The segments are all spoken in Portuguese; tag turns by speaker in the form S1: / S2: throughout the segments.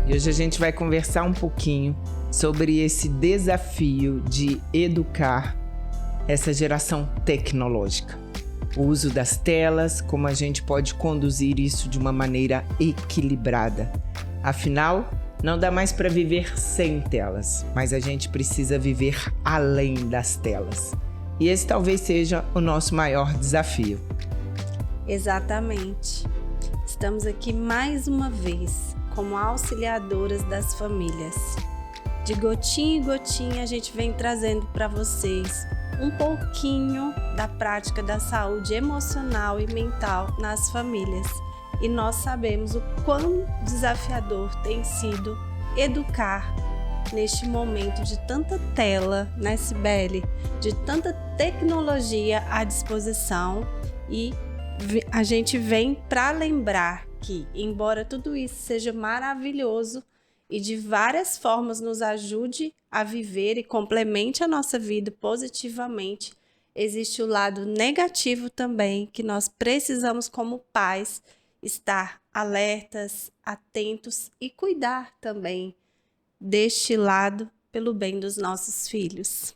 S1: E hoje a gente vai conversar um pouquinho sobre esse desafio de educar essa geração tecnológica. O uso das telas, como a gente pode conduzir isso de uma maneira equilibrada. Afinal, não dá mais para viver sem telas, mas a gente precisa viver além das telas. E esse talvez seja o nosso maior desafio.
S2: Exatamente. Estamos aqui mais uma vez como auxiliadoras das famílias. De gotinha em gotinha a gente vem trazendo para vocês um pouquinho da prática da saúde emocional e mental nas famílias. E nós sabemos o quão desafiador tem sido educar neste momento de tanta tela, né, Cibele? De tanta tecnologia à disposição, e a gente vem para lembrar que, embora tudo isso seja maravilhoso e de várias formas nos ajude a viver e complemente a nossa vida positivamente, existe o lado negativo também, que nós precisamos, como pais, estar alertas, atentos e cuidar também deste lado pelo bem dos nossos filhos.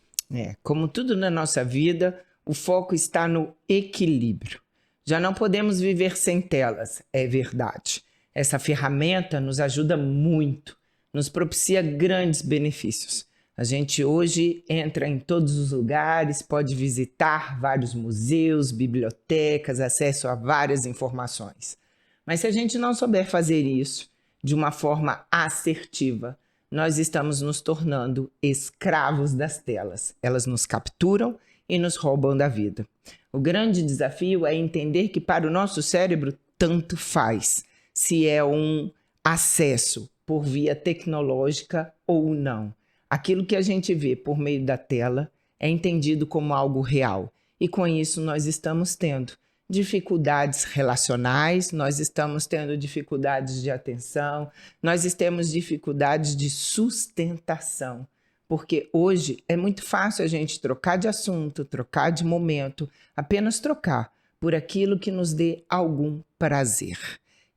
S1: Como tudo na nossa vida, o foco está no equilíbrio. Já não podemos viver sem telas, é verdade. Essa ferramenta nos ajuda muito, nos propicia grandes benefícios. A gente hoje entra em todos os lugares, pode visitar vários museus, bibliotecas, acesso a várias informações. Mas se a gente não souber fazer isso de uma forma assertiva, nós estamos nos tornando escravos das telas. Elas nos capturam e nos roubam da vida. O grande desafio é entender que para o nosso cérebro tanto faz se é um acesso por via tecnológica ou não. Aquilo que a gente vê por meio da tela é entendido como algo real. E com isso nós estamos tendo dificuldades relacionais, nós estamos tendo dificuldades de atenção, nós temos dificuldades de sustentação. Porque hoje é muito fácil a gente trocar de assunto, trocar de momento, apenas trocar por aquilo que nos dê algum prazer.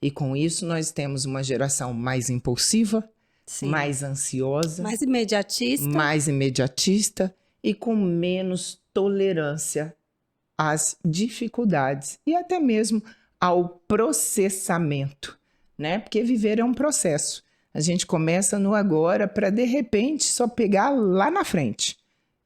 S1: E com isso nós temos uma geração mais impulsiva, sim, mais ansiosa,
S2: mais
S1: imediatista e com menos tolerância às dificuldades e até mesmo ao processamento, né? Porque viver é um processo. A gente começa no agora para, de repente, só pegar lá na frente.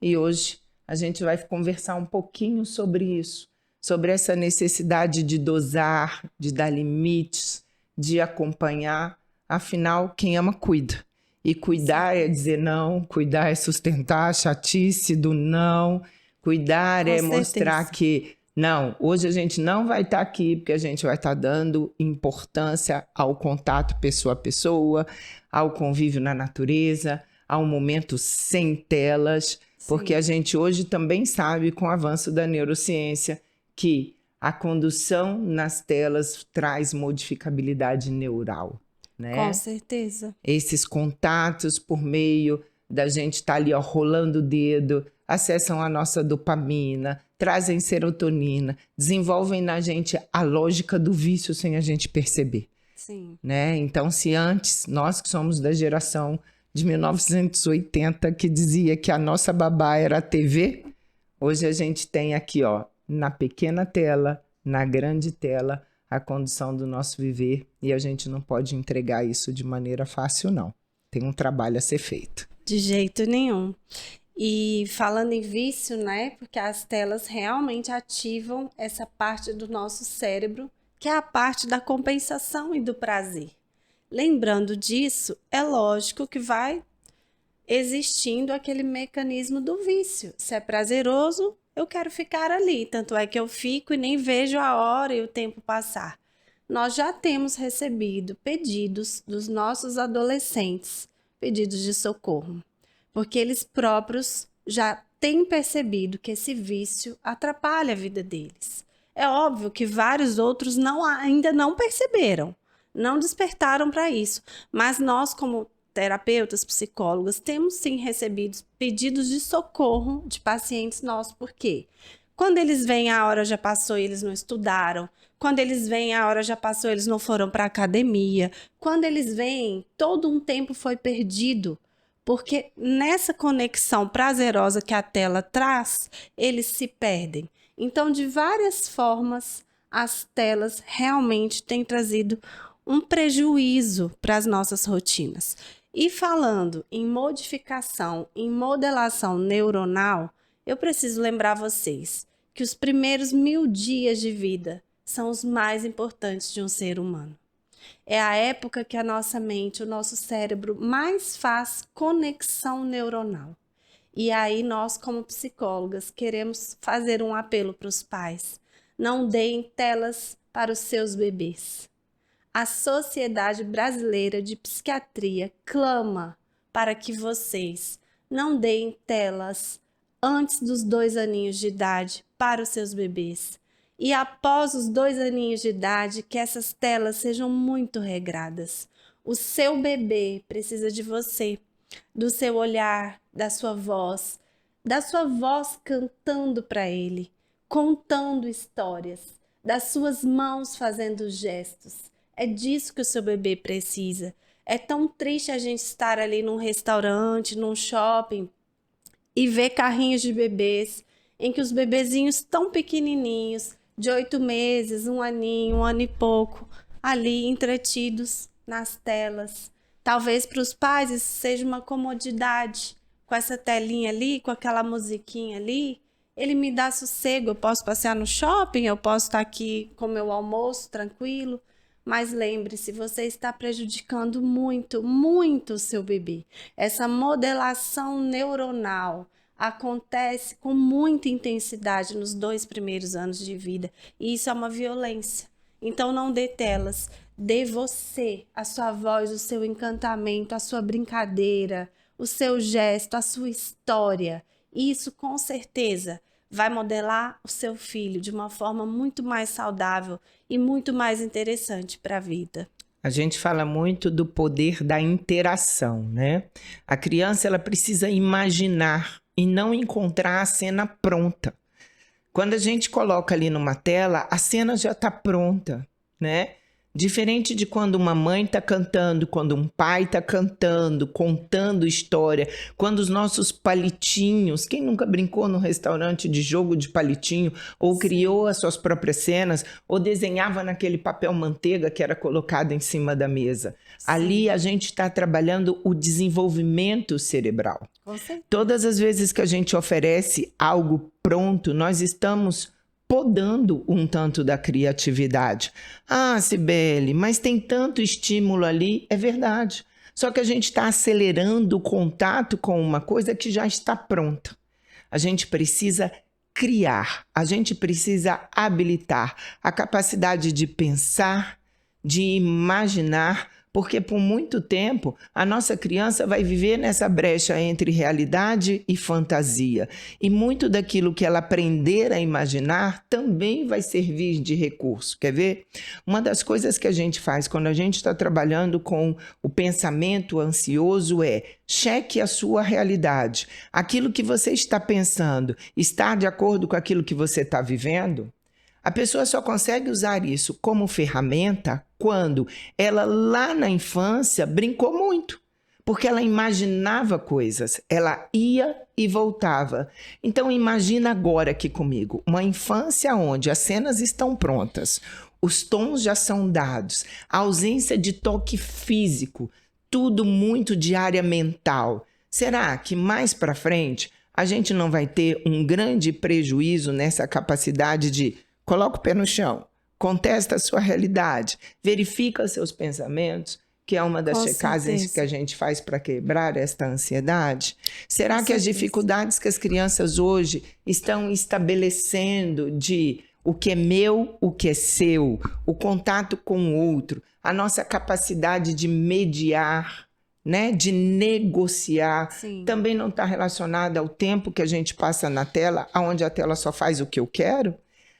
S1: E hoje a gente vai conversar um pouquinho sobre isso, sobre essa necessidade de dosar, de dar limites, de acompanhar. Afinal, quem ama, cuida. E cuidar é dizer não, cuidar é sustentar a chatice do não, cuidar é mostrar que não, hoje a gente não vai estar aqui porque a gente vai estar dando importância ao contato pessoa a pessoa, ao convívio na natureza, ao momento sem telas, sim, porque a gente hoje também sabe, com o avanço da neurociência, que a condução nas telas traz modificabilidade neural, né?
S2: Com certeza.
S1: Esses contatos por meio da gente estar ali, ó, rolando o dedo, acessam a nossa dopamina, trazem serotonina, desenvolvem na gente a lógica do vício sem a gente perceber.
S2: Sim.
S1: Né? Então, se antes, nós que somos da geração de 1980, que dizia que a nossa babá era a TV, hoje a gente tem aqui, ó, na pequena tela, na grande tela, a condução do nosso viver, e a gente não pode entregar isso de maneira fácil, não. Tem um trabalho a ser feito.
S2: De jeito nenhum. E falando em vício, né? Porque as telas realmente ativam essa parte do nosso cérebro, que é a parte da compensação e do prazer. Lembrando disso, é lógico que vai existindo aquele mecanismo do vício. Se é prazeroso, eu quero ficar ali. Tanto é que eu fico e nem vejo a hora e o tempo passar. Nós já temos recebido pedidos dos nossos adolescentes, pedidos de socorro, porque eles próprios já têm percebido que esse vício atrapalha a vida deles. É óbvio que vários outros ainda não perceberam, não despertaram para isso, mas nós, como terapeutas, psicólogas, temos sim recebido pedidos de socorro de pacientes nossos. Por quê? Quando eles veem a hora já passou e eles não estudaram, Quando eles vêm, a hora já passou, eles não foram para a academia. Quando eles vêm, todo um tempo foi perdido. Porque nessa conexão prazerosa que a tela traz, eles se perdem. Então, de várias formas, as telas realmente têm trazido um prejuízo para as nossas rotinas. E falando em modificação, em modelação neuronal, eu preciso lembrar vocês que os primeiros 1000 dias de vida são os mais importantes de um ser humano. É a época que a nossa mente, o nosso cérebro mais faz conexão neuronal. E aí nós, como psicólogas, queremos fazer um apelo para os pais. Não deem telas para os seus bebês. A Sociedade Brasileira de Psiquiatria clama para que vocês não deem telas antes dos 2 aninhos de idade para os seus bebês. E após os 2 aninhos de idade, que essas telas sejam muito regradas. O seu bebê precisa de você, do seu olhar, da sua voz cantando para ele, contando histórias, das suas mãos fazendo gestos. É disso que o seu bebê precisa. É tão triste a gente estar ali num restaurante, num shopping e ver carrinhos de bebês em que os bebezinhos tão pequenininhos, de 8 meses, 1 aninho, 1 ano e pouco, ali entretidos nas telas. Talvez para os pais isso seja uma comodidade. Com essa telinha ali, com aquela musiquinha ali, ele me dá sossego. Eu posso passear no shopping, eu posso estar aqui com meu almoço tranquilo. Mas lembre-se, você está prejudicando muito, muito o seu bebê. Essa modelação neuronal acontece com muita intensidade nos 2 primeiros anos de vida. E isso é uma violência. Então não dê telas. Dê você, a sua voz, o seu encantamento, a sua brincadeira, o seu gesto, a sua história. Isso com certeza vai modelar o seu filho de uma forma muito mais saudável e muito mais interessante para a vida.
S1: A gente fala muito do poder da interação, né? A criança ela precisa imaginar e não encontrar a cena pronta. Quando a gente coloca ali numa tela, a cena já está pronta, né? Diferente de quando uma mãe está cantando, quando um pai está cantando, contando história, quando os nossos palitinhos, quem nunca brincou no restaurante de jogo de palitinho, ou criou as suas próprias cenas, ou desenhava naquele papel manteiga que era colocado em cima da mesa. Sim. Ali a gente está trabalhando o desenvolvimento cerebral. Todas as vezes que a gente oferece algo pronto, nós estamos podando um tanto da criatividade. Ah, Cibele, mas tem tanto estímulo ali. É verdade. Só que a gente está acelerando o contato com uma coisa que já está pronta. A gente precisa criar, a gente precisa habilitar a capacidade de pensar, de imaginar, porque por muito tempo a nossa criança vai viver nessa brecha entre realidade e fantasia. E muito daquilo que ela aprender a imaginar também vai servir de recurso. Quer ver? Uma das coisas que a gente faz quando a gente está trabalhando com o pensamento ansioso é cheque a sua realidade. Aquilo que você está pensando está de acordo com aquilo que você está vivendo? A pessoa só consegue usar isso como ferramenta quando ela lá na infância brincou muito, porque ela imaginava coisas, ela ia e voltava. Então imagina agora aqui comigo, uma infância onde as cenas estão prontas, os tons já são dados, a ausência de toque físico, tudo muito de área mental. Será que mais para frente a gente não vai ter um grande prejuízo nessa capacidade de coloca o pé no chão, contesta a sua realidade, verifica seus pensamentos, que é uma das checagens que a gente faz para quebrar esta ansiedade? Será que as dificuldades que as crianças hoje estão estabelecendo de o que é meu, o que é seu, o contato com o outro, a nossa capacidade de mediar, né, de negociar, também não está relacionada ao tempo que a gente passa na tela, onde a tela só faz o que eu quero?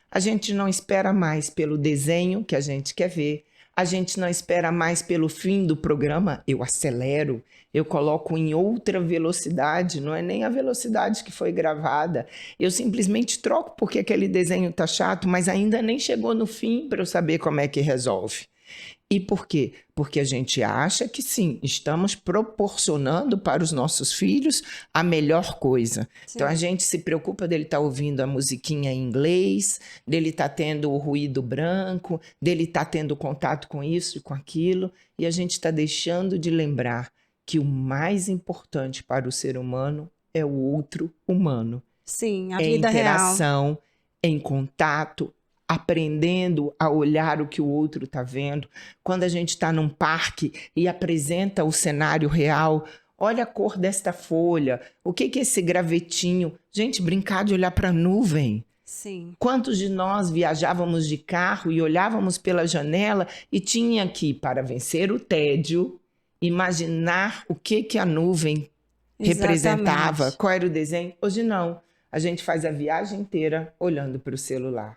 S1: A gente não espera mais pelo desenho que a gente quer ver, A gente não espera mais pelo fim do programa, eu acelero, eu coloco em outra velocidade, não é nem a velocidade que foi gravada. Eu simplesmente troco porque aquele desenho tá chato, mas ainda nem chegou no fim para eu saber como é que resolve. E por quê? Porque a gente acha que sim, estamos proporcionando para os nossos filhos a melhor coisa.
S2: Sim.
S1: Então a gente se preocupa dele estar ouvindo a musiquinha em inglês, dele estar tendo o ruído branco, dele estar tendo contato com isso e com aquilo, e a gente está deixando de lembrar que o mais importante para o ser humano é o outro humano.
S2: Sim, a
S1: É
S2: vida real.
S1: interação, em contato, aprendendo a olhar o que o outro está vendo. Quando a gente está num parque e apresenta o cenário real, olha a cor desta folha, o que é esse gravetinho? Gente, brincar de olhar para a nuvem.
S2: Sim.
S1: Quantos de nós viajávamos de carro e olhávamos pela janela e tinha que, para vencer o tédio, imaginar o que a nuvem representava,
S2: Exatamente.
S1: qual era o desenho? Hoje não. A gente faz a viagem inteira olhando para o celular.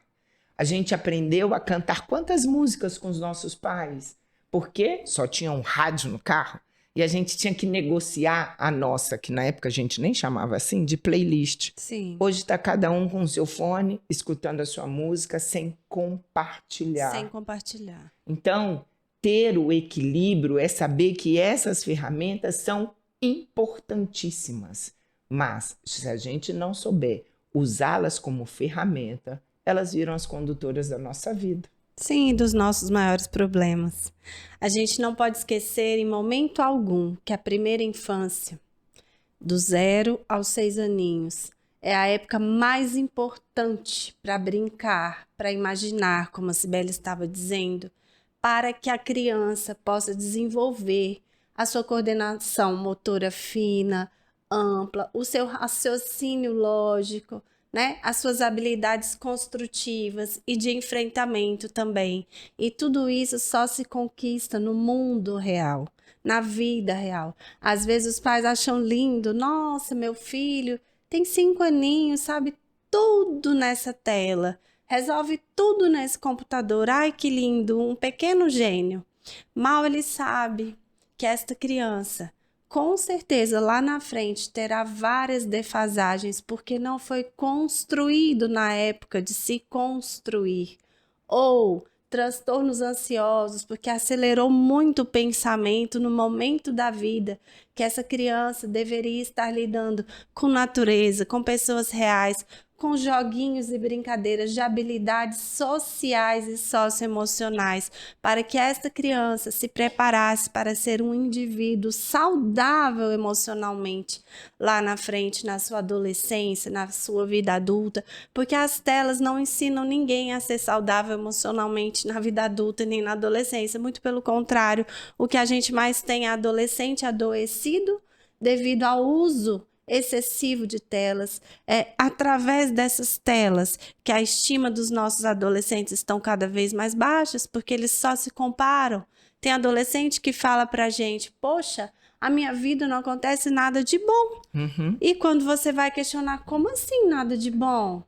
S1: A gente aprendeu a cantar quantas músicas com os nossos pais? Porque só tinha um rádio no carro e a gente tinha que negociar a nossa, que na época a gente nem chamava assim, de playlist.
S2: Sim.
S1: Hoje está cada um com o seu fone, escutando a sua música sem compartilhar.
S2: Sem compartilhar.
S1: Então, ter o equilíbrio é saber que essas ferramentas são importantíssimas. Mas, se a gente não souber usá-las como ferramenta, elas viram as condutoras da nossa vida.
S2: Sim, dos nossos maiores problemas. A gente não pode esquecer em momento algum que a primeira infância, do 0 aos 6 aninhos, é a época mais importante para brincar, para imaginar, como a Cibele estava dizendo, para que a criança possa desenvolver a sua coordenação motora fina, ampla, o seu raciocínio lógico, né? As suas habilidades construtivas e de enfrentamento também. E tudo isso só se conquista no mundo real, na vida real. Às vezes os pais acham lindo, nossa, meu filho tem 5 aninhos, sabe tudo nessa tela, resolve tudo nesse computador, ai que lindo, um pequeno gênio. Mal ele sabe que esta criança, com certeza, lá na frente terá várias defasagens, porque não foi construído na época de se construir. Ou transtornos ansiosos, porque acelerou muito o pensamento no momento da vida, que essa criança deveria estar lidando com natureza, com pessoas reais, com joguinhos e brincadeiras de habilidades sociais e socioemocionais, para que esta criança se preparasse para ser um indivíduo saudável emocionalmente lá na frente, na sua adolescência, na sua vida adulta, porque as telas não ensinam ninguém a ser saudável emocionalmente na vida adulta nem na adolescência, muito pelo contrário, o que a gente mais tem é adolescente adoecido devido ao uso excessivo de telas. É através dessas telas que a estima dos nossos adolescentes estão cada vez mais baixas, porque eles só se comparam. Tem adolescente que fala pra gente, poxa, a minha vida não acontece nada de bom. E quando você vai questionar, como assim nada de bom?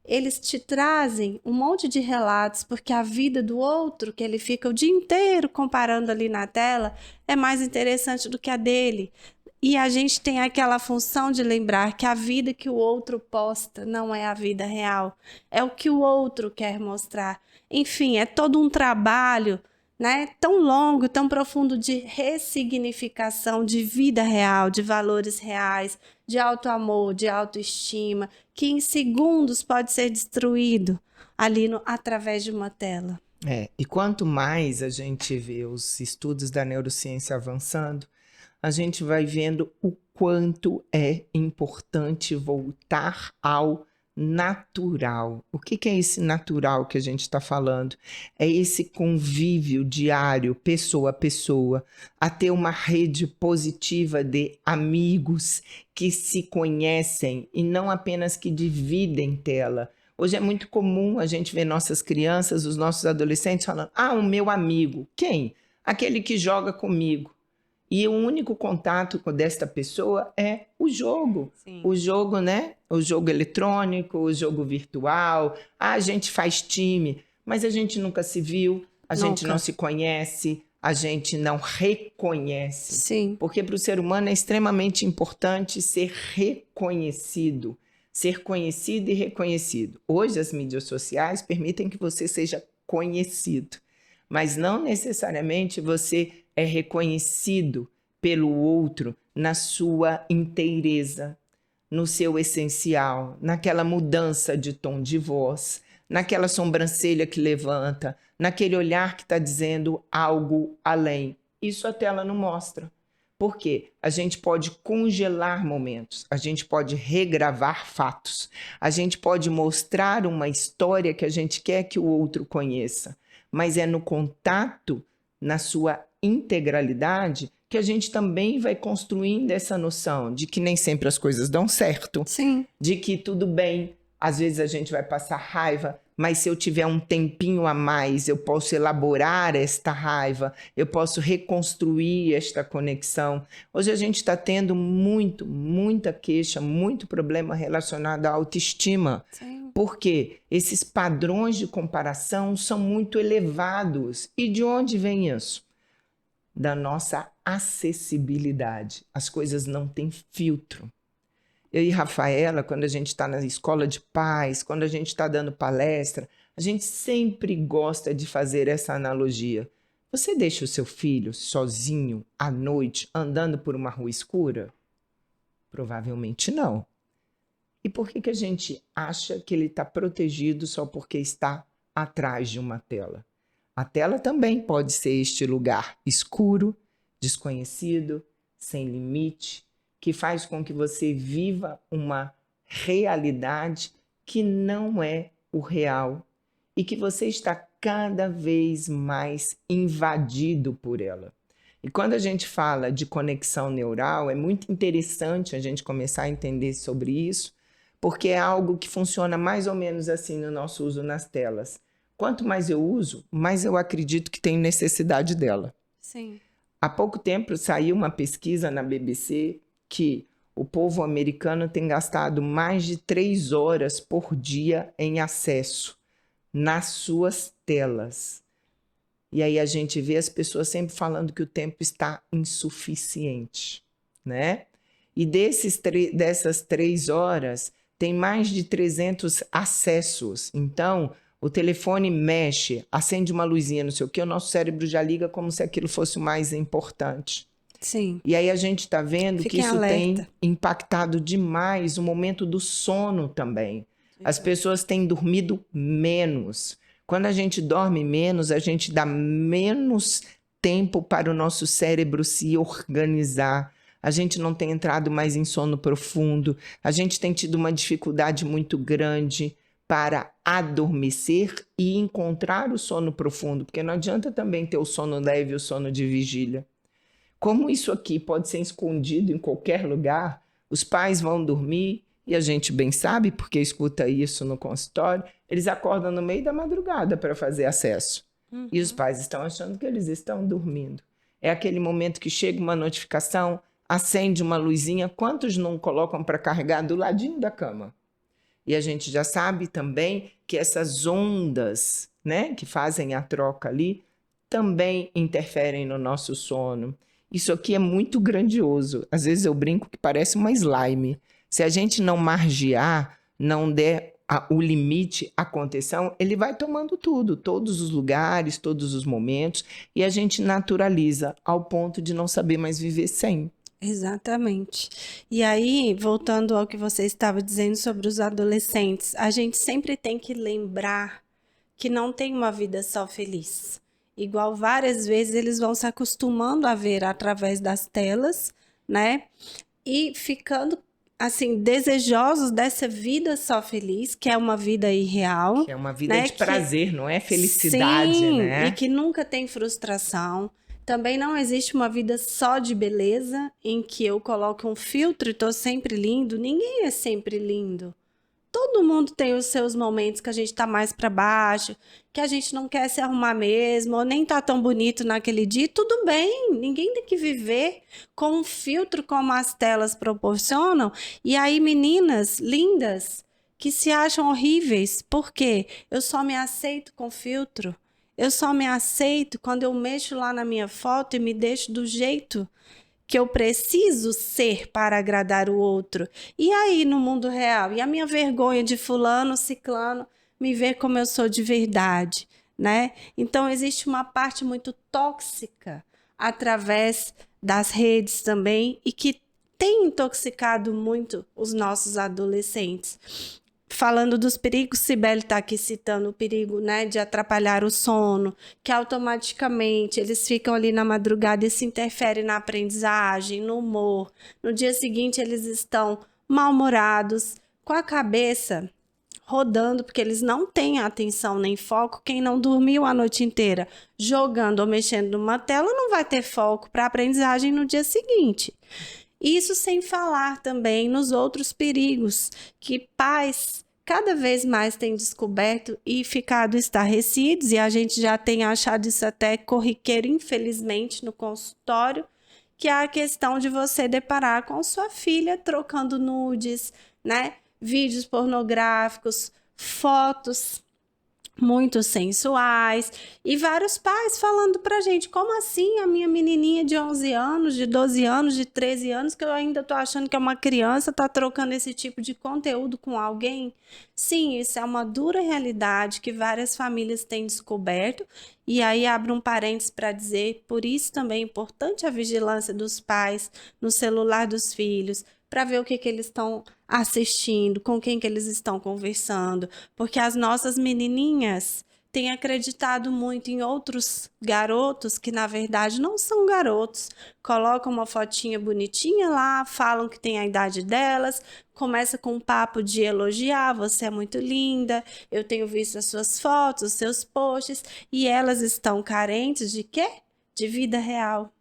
S2: Eles te trazem um monte de relatos, porque a vida do outro, que ele fica o dia inteiro comparando ali na tela, é mais interessante do que a dele. E a gente tem aquela função de lembrar que a vida que o outro posta não é a vida real. É o que o outro quer mostrar. Enfim, é todo um trabalho, né, tão longo, tão profundo de ressignificação de vida real, de valores reais, de autoamor, de autoestima, que em segundos pode ser destruído ali através de uma tela.
S1: E quanto mais a gente vê os estudos da neurociência avançando, a gente vai vendo o quanto é importante voltar ao natural. O que é esse natural que a gente está falando? É esse convívio diário, pessoa a pessoa, a ter uma rede positiva de amigos que se conhecem e não apenas que dividem tela. Hoje é muito comum a gente ver nossas crianças, os nossos adolescentes falando, o meu amigo. Quem? Aquele que joga comigo. E o único contato com desta pessoa é o jogo.
S2: Sim.
S1: O jogo, né? O jogo eletrônico, o jogo virtual. A gente faz time, mas a gente nunca se viu, A gente não se conhece, a gente não reconhece.
S2: Sim.
S1: Porque para o ser humano é extremamente importante ser reconhecido. Ser conhecido e reconhecido. Hoje as mídias sociais permitem que você seja conhecido, mas não necessariamente você é reconhecido pelo outro na sua inteireza, no seu essencial, naquela mudança de tom de voz, naquela sobrancelha que levanta, naquele olhar que está dizendo algo além. Isso a tela não mostra. Por quê? A gente pode congelar momentos, a gente pode regravar fatos, a gente pode mostrar uma história que a gente quer que o outro conheça, mas é no contato, na sua integralidade, que a gente também vai construindo essa noção de que nem sempre as coisas dão certo,
S2: Sim.
S1: de que tudo bem, às vezes a gente vai passar raiva, mas se eu tiver um tempinho a mais, eu posso elaborar esta raiva, eu posso reconstruir esta conexão. Hoje a gente está tendo muita queixa, muito problema relacionado à autoestima.
S2: Sim.
S1: Porque esses padrões de comparação são muito elevados. E de onde vem isso? Da nossa acessibilidade. As coisas não têm filtro. Eu e Rafaela, quando a gente está na escola de pais, quando a gente está dando palestra, a gente sempre gosta de fazer essa analogia. Você deixa o seu filho sozinho à noite andando por uma rua escura? Provavelmente não. E por que a gente acha que ele está protegido só porque está atrás de uma tela? A tela também pode ser este lugar escuro, desconhecido, sem limite, que faz com que você viva uma realidade que não é o real e que você está cada vez mais invadido por ela. E quando a gente fala de conexão neural, é muito interessante a gente começar a entender sobre isso, porque é algo que funciona mais ou menos assim no nosso uso nas telas. Quanto mais eu uso, mais eu acredito que tenho necessidade dela.
S2: Sim.
S1: Há pouco tempo saiu uma pesquisa na BBC que o povo americano tem gastado mais de 3 horas por dia em acesso nas suas telas. E aí a gente vê as pessoas sempre falando que o tempo está insuficiente, né? E dessas 3 horas, tem mais de 300 acessos. Então, o telefone mexe, acende uma luzinha, não sei o quê, o nosso cérebro já liga como se aquilo fosse o mais importante.
S2: Sim.
S1: E aí a gente está vendo que isso
S2: alerta.
S1: tem impactado demais o momento do sono também. As pessoas têm dormido menos. Quando a gente dorme menos, a gente dá menos tempo para o nosso cérebro se organizar. A gente não tem entrado mais em sono profundo. A gente tem tido uma dificuldade muito grande para adormecer e encontrar o sono profundo, porque não adianta também ter o sono leve e o sono de vigília. Como isso aqui pode ser escondido em qualquer lugar, os pais vão dormir, e a gente bem sabe, porque escuta isso no consultório, eles acordam no meio da madrugada para fazer acesso. E os pais estão achando que eles estão dormindo. É aquele momento que chega uma notificação, acende uma luzinha, quantos não colocam para carregar do ladinho da cama? E a gente já sabe também que essas ondas, né, que fazem a troca ali, também interferem no nosso sono. Isso aqui é muito grandioso. Às vezes eu brinco que parece uma slime. Se a gente não margear, não der o limite à contenção, ele vai tomando tudo, todos os lugares, todos os momentos, e a gente naturaliza ao ponto de não saber mais viver sem.
S2: Exatamente. E aí, voltando ao que você estava dizendo sobre os adolescentes, a gente sempre tem que lembrar que não tem uma vida só feliz. Igual várias vezes eles vão se acostumando a ver através das telas, né? E ficando, assim, desejosos dessa vida só feliz, que é uma vida irreal.
S1: Que é uma vida,
S2: né?
S1: de prazer, não é felicidade,
S2: Sim,
S1: né?
S2: e que nunca tem frustração. Também não existe uma vida só de beleza, em que eu coloco um filtro e tô sempre lindo. Ninguém é sempre lindo. Todo mundo tem os seus momentos que a gente tá mais para baixo, que a gente não quer se arrumar mesmo, ou nem tá tão bonito naquele dia. Tudo bem, ninguém tem que viver com um filtro como as telas proporcionam. E aí, meninas lindas que se acham horríveis, por quê? Eu só me aceito com filtro. Eu só me aceito quando eu mexo lá na minha foto e me deixo do jeito que eu preciso ser para agradar o outro. E aí, no mundo real? E a minha vergonha de fulano, ciclano, me ver como eu sou de verdade, né? Então, existe uma parte muito tóxica através das redes também e que tem intoxicado muito os nossos adolescentes. Falando dos perigos, Cibele está aqui citando o perigo, né, de atrapalhar o sono, que automaticamente eles ficam ali na madrugada e se interfere na aprendizagem, no humor. No dia seguinte eles estão mal-humorados, com a cabeça rodando, porque eles não têm atenção nem foco. Quem não dormiu a noite inteira jogando ou mexendo numa tela não vai ter foco para a aprendizagem no dia seguinte. Isso sem falar também nos outros perigos que pais cada vez mais têm descoberto e ficado estarrecidos, e a gente já tem achado isso até corriqueiro, infelizmente, no consultório, que é a questão de você deparar com sua filha trocando nudes, né? Vídeos pornográficos, fotos muito sensuais, e vários pais falando pra gente, como assim a minha menininha de 11 anos, de 12 anos, de 13 anos, que eu ainda tô achando que é uma criança, tá trocando esse tipo de conteúdo com alguém? Sim, isso é uma dura realidade que várias famílias têm descoberto, e aí abro um parênteses para dizer, por isso também é importante a vigilância dos pais no celular dos filhos, para ver o que eles estão assistindo, com quem que eles estão conversando, porque as nossas menininhas têm acreditado muito em outros garotos que na verdade não são garotos, colocam uma fotinha bonitinha lá, falam que tem a idade delas, começa com um papo de elogiar, você é muito linda, eu tenho visto as suas fotos, os seus posts, e elas estão carentes de quê? De vida real.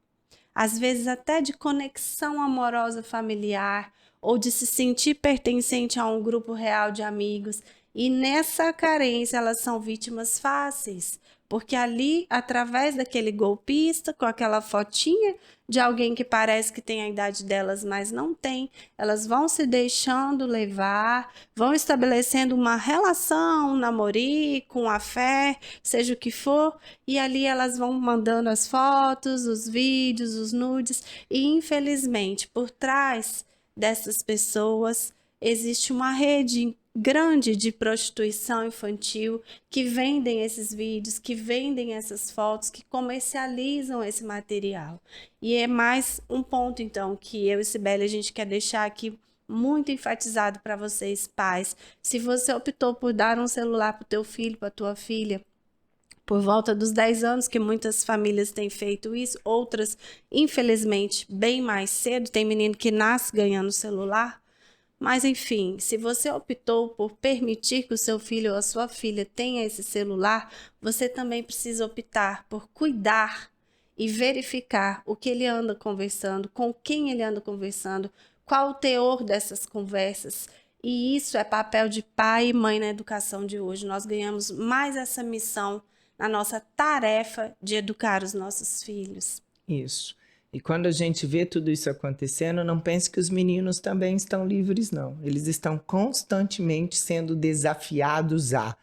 S2: Às vezes até de conexão amorosa familiar, ou de se sentir pertencente a um grupo real de amigos. E nessa carência elas são vítimas fáceis, porque ali, através daquele golpista, com aquela fotinha de alguém que parece que tem a idade delas, mas não tem, elas vão se deixando levar, vão estabelecendo uma relação, um namorico, um afé, seja o que for, e ali elas vão mandando as fotos, os vídeos, os nudes, e infelizmente, por trás dessas pessoas existe uma rede grande de prostituição infantil que vendem esses vídeos, que vendem essas fotos, que comercializam esse material. E é mais um ponto, então, que eu e Cibele a gente quer deixar aqui muito enfatizado para vocês, pais. Se você optou por dar um celular para o teu filho, para a tua filha, por volta dos 10 anos, que muitas famílias têm feito isso, outras, infelizmente, bem mais cedo, tem menino que nasce ganhando celular. Mas, enfim, se você optou por permitir que o seu filho ou a sua filha tenha esse celular, você também precisa optar por cuidar e verificar o que ele anda conversando, com quem ele anda conversando, qual o teor dessas conversas. E isso é papel de pai e mãe na educação de hoje. Nós ganhamos mais essa missão na nossa tarefa de educar os nossos filhos.
S1: Isso. E quando a gente vê tudo isso acontecendo, não pense que os meninos também estão livres, não. Eles estão constantemente sendo desafiados a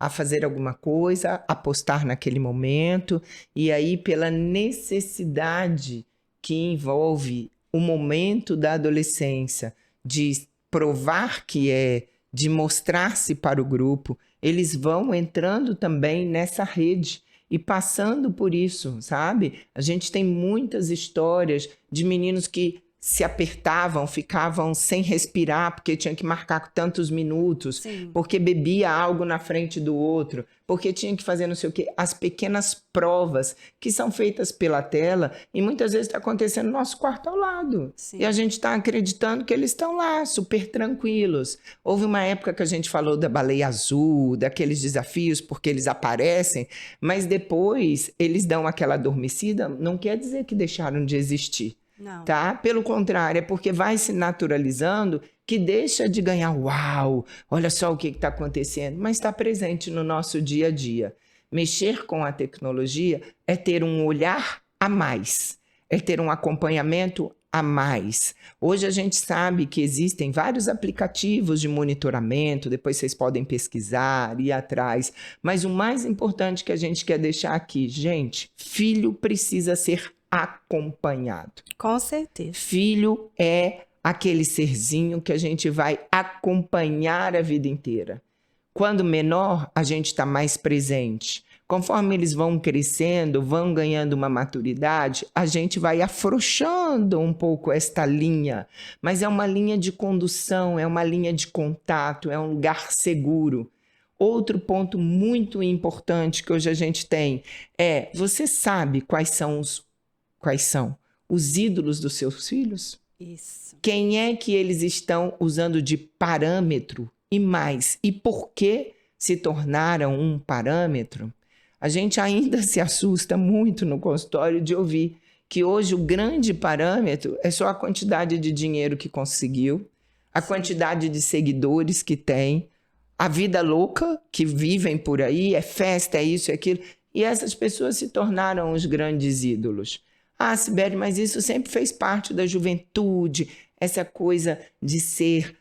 S1: fazer alguma coisa, a postar naquele momento, e aí pela necessidade que envolve o momento da adolescência, de provar que é, de mostrar-se para o grupo, eles vão entrando também nessa rede e passando por isso, sabe? A gente tem muitas histórias de meninos que se apertavam, ficavam sem respirar porque tinha que marcar tantos minutos,
S2: Sim.
S1: porque bebia algo na frente do outro, porque tinha que fazer não sei o quê. As pequenas provas que são feitas pela tela e muitas vezes está acontecendo no nosso quarto ao lado.
S2: Sim.
S1: E a gente está acreditando que eles estão lá, super tranquilos. Houve uma época que a gente falou da baleia azul, daqueles desafios porque eles aparecem, mas depois eles dão aquela adormecida, não quer dizer que deixaram de existir.
S2: Não.
S1: Tá? Pelo contrário, é porque vai se naturalizando que deixa de ganhar, uau, olha só o que está acontecendo, mas está presente no nosso dia a dia. Mexer com a tecnologia é ter um olhar a mais, é ter um acompanhamento a mais. Hoje a gente sabe que existem vários aplicativos de monitoramento, depois vocês podem pesquisar, ir atrás. Mas o mais importante que a gente quer deixar aqui, gente, filho precisa ser acompanhado.
S2: Com certeza.
S1: Filho é aquele serzinho que a gente vai acompanhar a vida inteira. Quando menor, a gente está mais presente. Conforme eles vão crescendo, vão ganhando uma maturidade, a gente vai afrouxando um pouco esta linha. Mas é uma linha de condução, é uma linha de contato, é um lugar seguro. Outro ponto muito importante que hoje a gente tem é, você sabe quais são os ídolos dos seus filhos?
S2: Isso.
S1: Quem é que eles estão usando de parâmetro e mais? E por que se tornaram um parâmetro? A gente ainda se assusta muito no consultório de ouvir que hoje o grande parâmetro é só a quantidade de dinheiro que conseguiu, a quantidade de seguidores que tem, a vida louca que vivem por aí, é festa, é isso, é aquilo. E essas pessoas se tornaram os grandes ídolos. Ah, Sibeli, mas isso sempre fez parte da juventude, essa coisa de ser,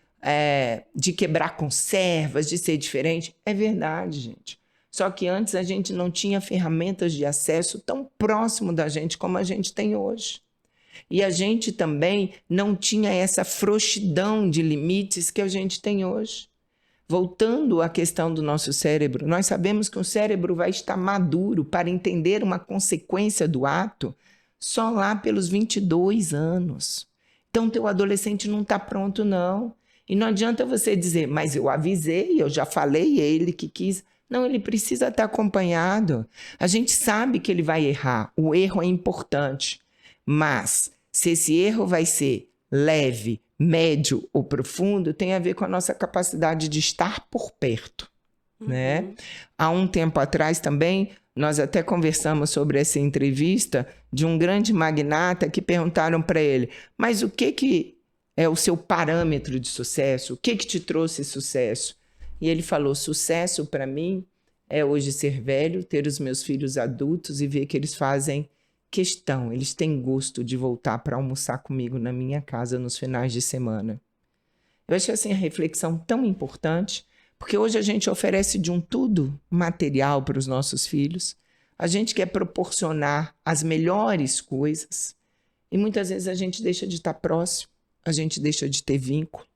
S1: de quebrar conservas, de ser diferente. É verdade, gente. Só que antes a gente não tinha ferramentas de acesso tão próximo da gente como a gente tem hoje. E a gente também não tinha essa frouxidão de limites que a gente tem hoje. Voltando à questão do nosso cérebro, nós sabemos que o cérebro vai estar maduro para entender uma consequência do ato só lá pelos 22 anos. Então, teu adolescente não está pronto, não. E não adianta você dizer, mas eu avisei, eu já falei, ele que quis. Não, ele precisa estar acompanhado. A gente sabe que ele vai errar. O erro é importante. Mas, se esse erro vai ser leve, médio ou profundo, tem a ver com a nossa capacidade de estar por perto. Né? Há um tempo atrás também, nós até conversamos sobre essa entrevista de um grande magnata que perguntaram para ele, mas o que é o seu parâmetro de sucesso? O que te trouxe sucesso? E ele falou, sucesso para mim é hoje ser velho, ter os meus filhos adultos e ver que eles fazem questão, eles têm gosto de voltar para almoçar comigo na minha casa nos finais de semana. Eu achei assim a reflexão tão importante, porque hoje a gente oferece de um tudo material para os nossos filhos, a gente quer proporcionar as melhores coisas e muitas vezes a gente deixa de estar próximo, a gente deixa de ter vínculo,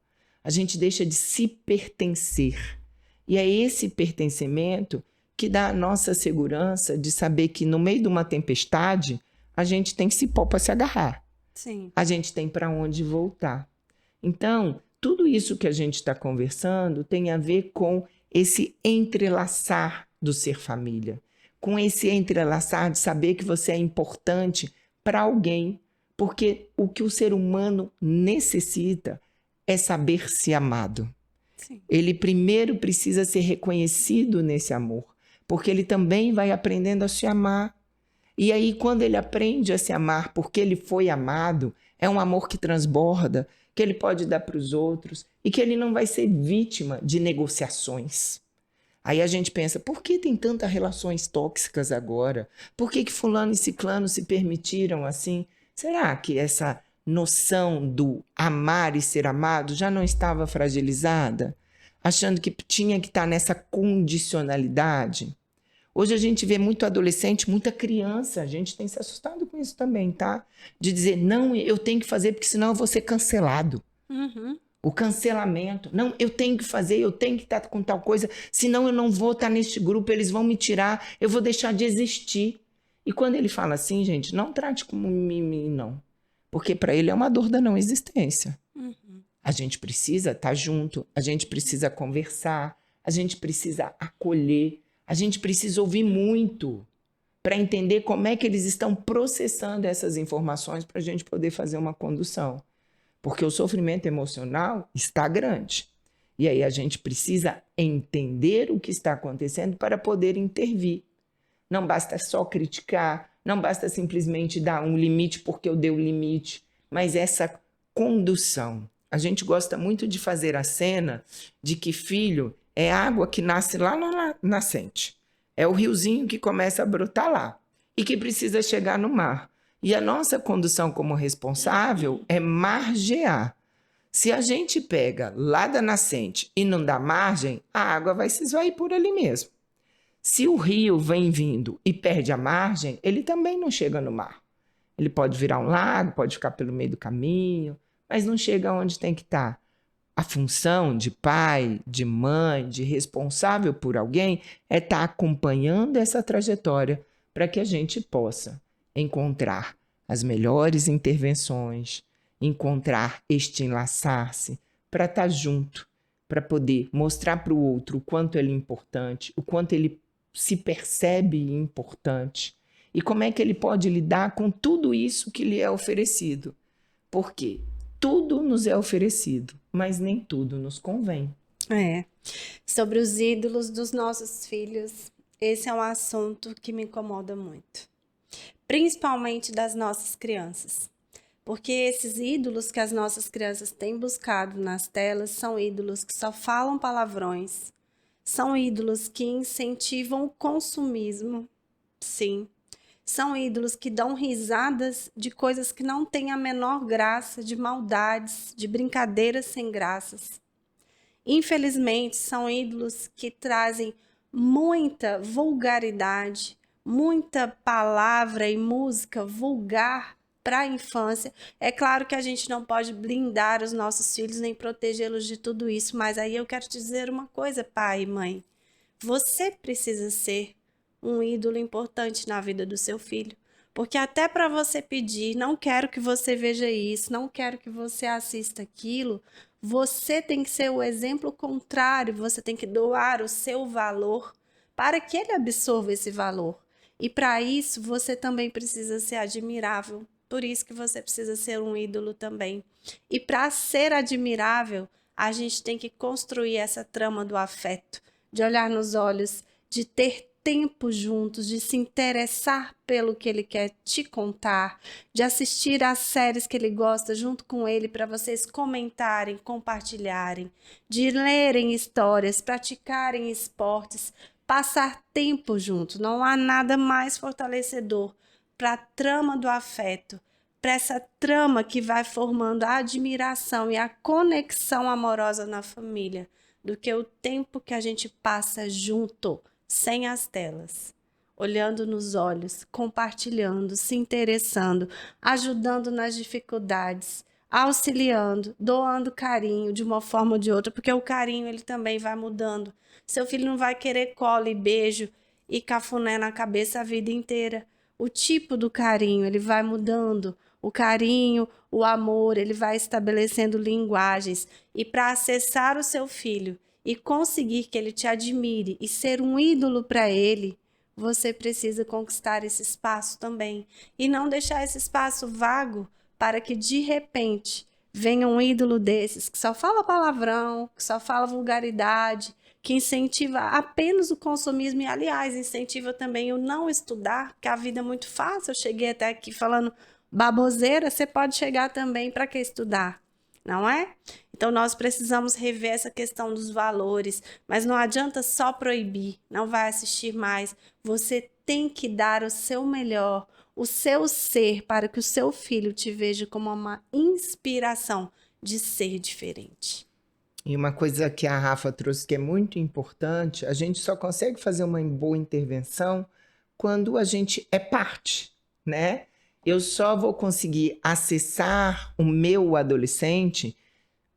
S1: a gente deixa de se pertencer. E é esse pertencimento que dá a nossa segurança de saber que no meio de uma tempestade a gente tem cipó para se agarrar.
S2: Sim.
S1: A gente tem para onde voltar. Então, tudo isso que a gente está conversando tem a ver com esse entrelaçar do ser família, com esse entrelaçar de saber que você é importante para alguém, porque o que o ser humano necessita é saber ser amado.
S2: Sim.
S1: Ele primeiro precisa ser reconhecido nesse amor, porque ele também vai aprendendo a se amar. E aí, quando ele aprende a se amar porque ele foi amado, é um amor que transborda, que ele pode dar para os outros e que ele não vai ser vítima de negociações. Aí a gente pensa, por que tem tantas relações tóxicas agora? Por que fulano e ciclano se permitiram assim? Será que essa noção do amar e ser amado já não estava fragilizada? Achando que tinha que estar nessa condicionalidade? Hoje a gente vê muito adolescente, muita criança, a gente tem se assustado com isso também, tá? De dizer, não, eu tenho que fazer porque senão eu vou ser cancelado. O cancelamento. Não, eu tenho que fazer, eu tenho que estar com tal coisa, senão eu não vou estar neste grupo, eles vão me tirar, eu vou deixar de existir. E quando ele fala assim, gente, não trate como mimimi, não. Porque para ele é uma dor da não existência. A gente precisa estar junto, a gente precisa conversar, a gente precisa acolher, a gente precisa ouvir muito para entender como é que eles estão processando essas informações para a gente poder fazer uma condução. Porque o sofrimento emocional está grande. E aí a gente precisa entender o que está acontecendo para poder intervir. Não basta só criticar, não basta simplesmente dar um limite porque eu dei o limite, mas essa condução. A gente gosta muito de fazer a cena de que filho é água que nasce lá na nascente. É o riozinho que começa a brotar lá e que precisa chegar no mar. E a nossa condução como responsável é margear. Se a gente pega lá da nascente e não dá margem, a água vai se esvair por ali mesmo. Se o rio vem vindo e perde a margem, ele também não chega no mar. Ele pode virar um lago, pode ficar pelo meio do caminho, mas não chega onde tem que estar. A função de pai, de mãe, de responsável por alguém é estar acompanhando essa trajetória para que a gente possa encontrar as melhores intervenções, encontrar este enlaçar-se para estar junto, para poder mostrar para o outro o quanto ele é importante, o quanto ele se percebe importante e como é que ele pode lidar com tudo isso que lhe é oferecido. Porque tudo nos é oferecido, mas nem tudo nos convém.
S2: Sobre os ídolos dos nossos filhos, esse é um assunto que me incomoda muito. Principalmente das nossas crianças. Porque esses ídolos que as nossas crianças têm buscado nas telas são ídolos que só falam palavrões, são ídolos que incentivam o consumismo, sim. São ídolos que dão risadas de coisas que não têm a menor graça, de maldades, de brincadeiras sem graças. Infelizmente, são ídolos que trazem muita vulgaridade, muita palavra e música vulgar para a infância. É claro que a gente não pode blindar os nossos filhos nem protegê-los de tudo isso, mas aí eu quero te dizer uma coisa, pai e mãe. Você precisa ser um ídolo importante na vida do seu filho. Porque até para você pedir, não quero que você veja isso, não quero que você assista aquilo, você tem que ser o exemplo contrário, você tem que doar o seu valor para que ele absorva esse valor. E para isso, você também precisa ser admirável. Por isso que você precisa ser um ídolo também. E para ser admirável, a gente tem que construir essa trama do afeto, de olhar nos olhos, de ter tempo juntos, de se interessar pelo que ele quer te contar, de assistir às séries que ele gosta junto com ele para vocês comentarem, compartilharem, de lerem histórias, praticarem esportes, passar tempo junto. Não há nada mais fortalecedor para a trama do afeto, para essa trama que vai formando a admiração e a conexão amorosa na família, do que o tempo que a gente passa junto, sem as telas, olhando nos olhos, compartilhando, se interessando, ajudando nas dificuldades, auxiliando, doando carinho de uma forma ou de outra, porque o carinho ele também vai mudando. Seu filho não vai querer cola e beijo e cafuné na cabeça a vida inteira. O tipo do carinho ele vai mudando. O carinho, o amor, ele vai estabelecendo linguagens. E para acessar o seu filho e conseguir que ele te admire e ser um ídolo para ele, você precisa conquistar esse espaço também. E não deixar esse espaço vago para que, de repente, venha um ídolo desses que só fala palavrão, que só fala vulgaridade, que incentiva apenas o consumismo e, aliás, incentiva também o não estudar, porque a vida é muito fácil. Eu cheguei até aqui falando baboseira, você pode chegar também para que estudar, não é? Então, nós precisamos rever essa questão dos valores, mas não adianta só proibir, não vai assistir mais. Você tem que dar o seu melhor, o seu ser, para que o seu filho te veja como uma inspiração de ser diferente.
S1: E uma coisa que a Rafa trouxe que é muito importante, a gente só consegue fazer uma boa intervenção quando a gente é parte, né? Eu só vou conseguir acessar o meu adolescente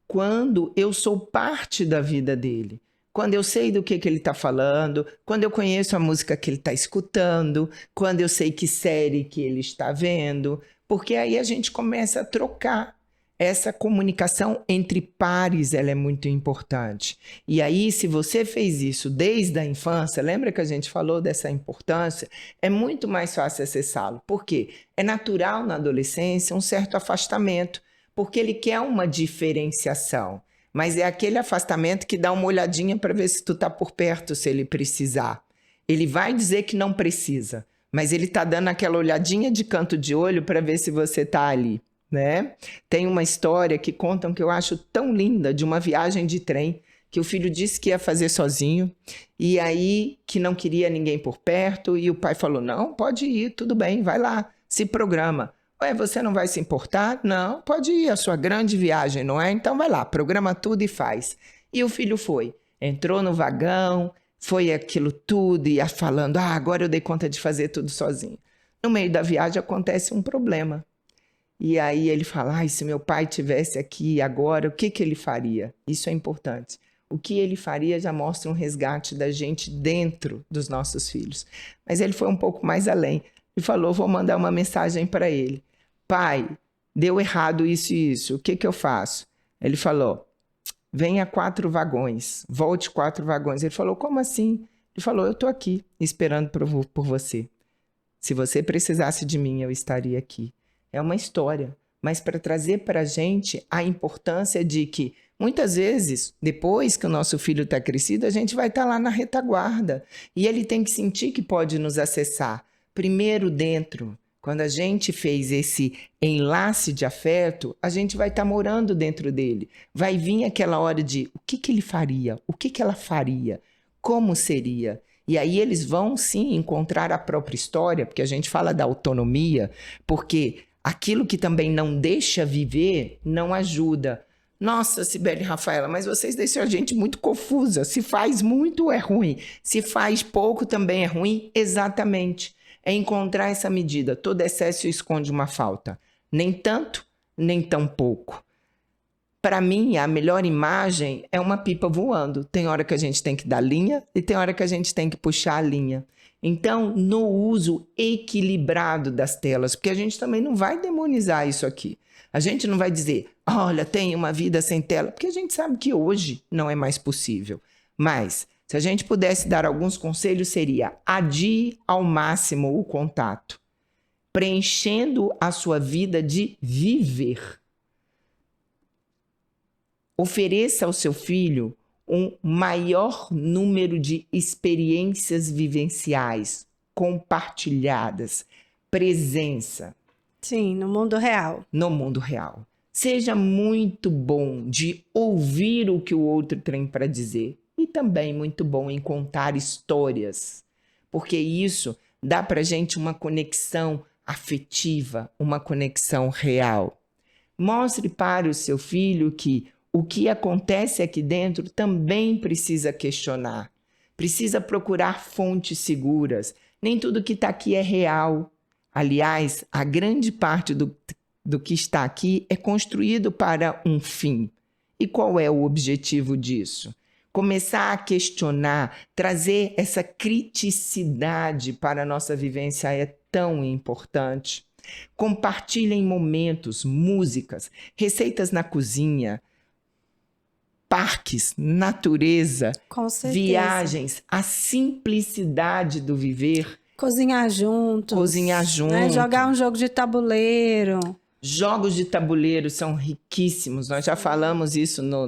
S1: quando eu sou parte da vida dele. Quando eu sei do que ele está falando, quando eu conheço a música que ele está escutando, quando eu sei que série que ele está vendo, porque aí a gente começa a trocar. Essa comunicação entre pares, ela é muito importante. E aí, se você fez isso desde a infância, lembra que a gente falou dessa importância? É muito mais fácil acessá-lo. Por quê? É natural na adolescência um certo afastamento, porque ele quer uma diferenciação. Mas é aquele afastamento que dá uma olhadinha para ver se tu tá por perto, se ele precisar. Ele vai dizer que não precisa, mas ele tá dando aquela olhadinha de canto de olho para ver se você tá ali. Né? Tem uma história que contam que eu acho tão linda, de uma viagem de trem que o filho disse que ia fazer sozinho e aí que não queria ninguém por perto e o pai falou, não, pode ir, tudo bem, vai lá, se programa. Ué, você não vai se importar? Não, pode ir, a sua grande viagem, não é? Então vai lá, programa tudo e faz. E o filho foi, entrou no vagão, foi aquilo tudo, ia falando, agora eu dei conta de fazer tudo sozinho. No meio da viagem acontece um problema. E aí ele fala, se meu pai tivesse aqui agora, o que ele faria? Isso é importante. O que ele faria já mostra um resgate da gente dentro dos nossos filhos. Mas ele foi um pouco mais além. E falou, vou mandar uma mensagem para ele. Pai, deu errado isso e isso, o que eu faço? Ele falou, venha 4 vagões, volte 4 vagões. Ele falou, como assim? Ele falou, eu estou aqui esperando por você. Se você precisasse de mim, eu estaria aqui. É uma história, mas para trazer para a gente a importância de que muitas vezes, depois que o nosso filho está crescido, a gente vai estar lá na retaguarda e ele tem que sentir que pode nos acessar. Primeiro dentro, quando a gente fez esse enlace de afeto, a gente vai estar morando dentro dele. Vai vir aquela hora de o que ele faria, o que ela faria, como seria. E aí eles vão sim encontrar a própria história, porque a gente fala da autonomia, porque aquilo que também não deixa viver não ajuda. Nossa, Cibele e Rafaela, mas vocês deixam a gente muito confusa. Se faz muito é ruim, se faz pouco também é ruim. Exatamente. É encontrar essa medida. Todo excesso esconde uma falta. Nem tanto, nem tão pouco. Para mim, a melhor imagem é uma pipa voando. Tem hora que a gente tem que dar linha e tem hora que a gente tem que puxar a linha. Então, no uso equilibrado das telas, porque a gente também não vai demonizar isso aqui. A gente não vai dizer, olha, tem uma vida sem tela, porque a gente sabe que hoje não é mais possível. Mas, se a gente pudesse dar alguns conselhos, seria adie ao máximo o contato, preenchendo a sua vida de viver. Ofereça ao seu filho um maior número de experiências vivenciais, compartilhadas, presença.
S2: Sim, no mundo real.
S1: No mundo real. Seja muito bom de ouvir o que o outro tem para dizer e também muito bom em contar histórias, porque isso dá para a gente uma conexão afetiva, uma conexão real. Mostre para o seu filho que o que acontece aqui dentro também precisa questionar, precisa procurar fontes seguras. Nem tudo que está aqui é real. Aliás, a grande parte do que está aqui é construído para um fim. E qual é o objetivo disso? Começar a questionar, trazer essa criticidade para a nossa vivência é tão importante. Compartilhem momentos, músicas, receitas na cozinha, parques, natureza, viagens, a simplicidade do viver.
S2: Cozinhar juntos. Né? Jogar um jogo de tabuleiro.
S1: Jogos de tabuleiro são riquíssimos. Nós já falamos isso no